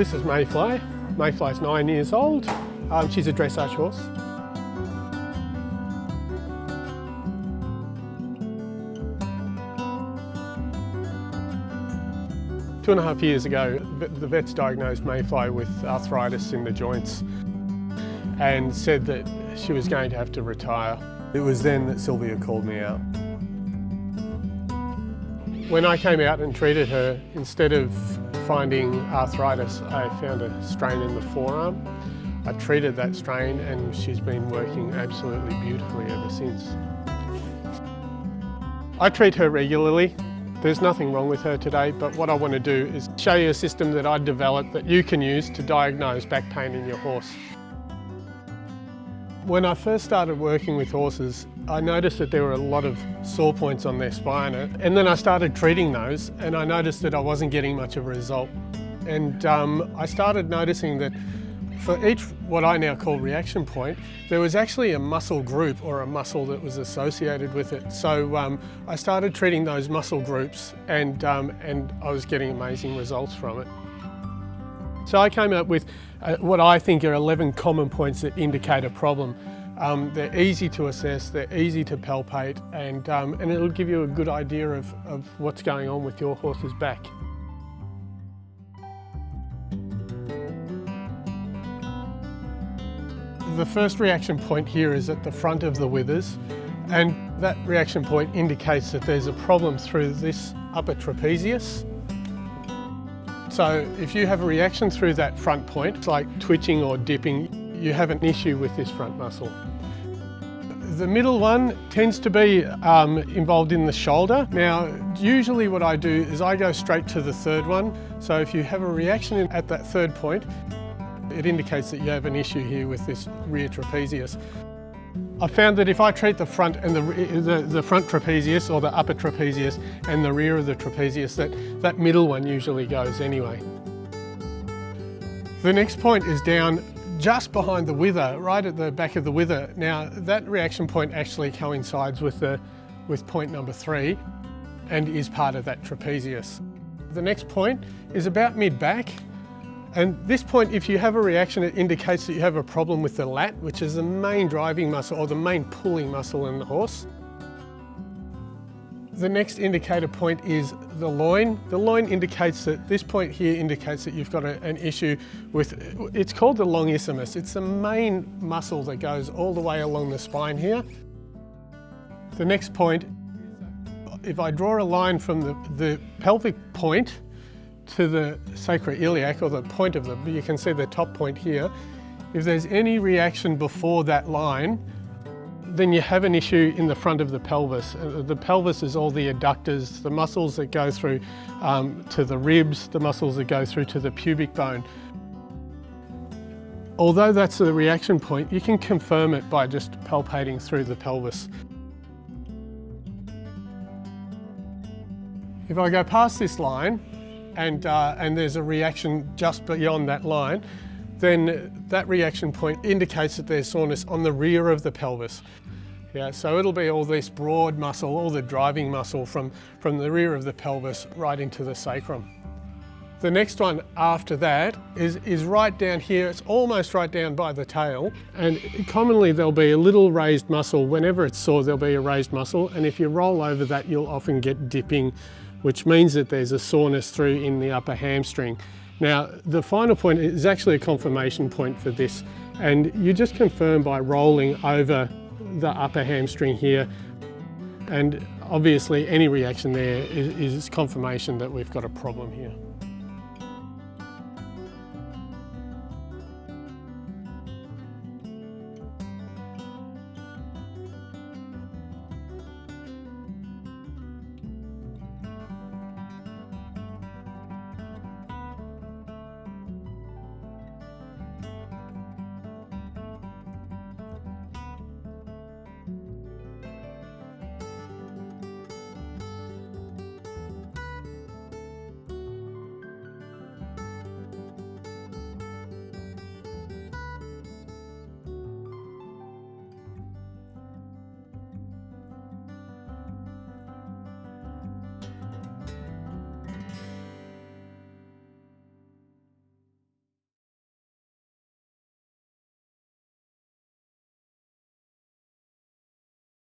This is Mayfly. Mayfly's 9 years old. She's a dressage horse. Two and a half years ago, the vets diagnosed Mayfly with arthritis in the joints and said that she was going to have to retire. It was then that Sylvia called me out. When I came out and treated her, instead of finding arthritis, I found a strain in the forearm. I treated that strain and she's been working absolutely beautifully ever since. I treat her regularly. There's nothing wrong with her today, but what I want to do is show you a system that I developed that you can use to diagnose back pain in your horse. When I first started working with horses, I noticed that there were a lot of sore points on their spine, and then I started treating those and I noticed that I wasn't getting much of a result. And I started noticing that for each what I now call reaction point, there was actually a muscle group or a muscle that was associated with it. So I started treating those muscle groups and I was getting amazing results from it. So I came up with what I think are 11 common points that indicate a problem. They're easy to assess, they're easy to palpate, and it'll give you a good idea of what's going on with your horse's back. The first reaction point here is at the front of the withers, and that reaction point indicates that there's a problem through this upper trapezius. So if you have a reaction through that front point, it's like twitching or dipping, you have an issue with this front muscle. The middle one tends to be involved in the shoulder. Now, usually what I do is I go straight to the third one. So if you have a reaction at that third point, it indicates that you have an issue here with this rear trapezius. I found that if I treat the front and the front trapezius or the upper trapezius and the rear of the trapezius, that middle one usually goes anyway. The next point is down just behind the wither, right at the back of the wither. Now that reaction point actually coincides with point number 3 and is part of that trapezius. The next point is about mid-back. And this point, if you have a reaction, it indicates that you have a problem with the lat, which is the main driving muscle or the main pulling muscle in the horse. The next indicator point is the loin. The loin indicates that this point here indicates that you've got an issue with, it's called the longissimus. It's the main muscle that goes all the way along the spine here. The next point, if I draw a line from the pelvic point to the sacroiliac, or the point of you can see the top point here. If there's any reaction before that line, then you have an issue in the front of the pelvis. The pelvis is all the adductors, the muscles that go through to the ribs, the muscles that go through to the pubic bone. Although that's the reaction point, you can confirm it by just palpating through the pelvis. If I go past this line, and there's a reaction just beyond that line, then that reaction point indicates that there's soreness on the rear of the pelvis. Yeah, so it'll be all this broad muscle, all the driving muscle from the rear of the pelvis right into the sacrum. The next one after that is right down here. It's almost right down by the tail, and commonly there'll be a little raised muscle. Whenever it's sore, there'll be a raised muscle, and if you roll over that, you'll often get dipping, which means that there's a soreness through in the upper hamstring. Now, the final point is actually a confirmation point for this, and you just confirm by rolling over the upper hamstring here, and obviously any reaction there is confirmation that we've got a problem here.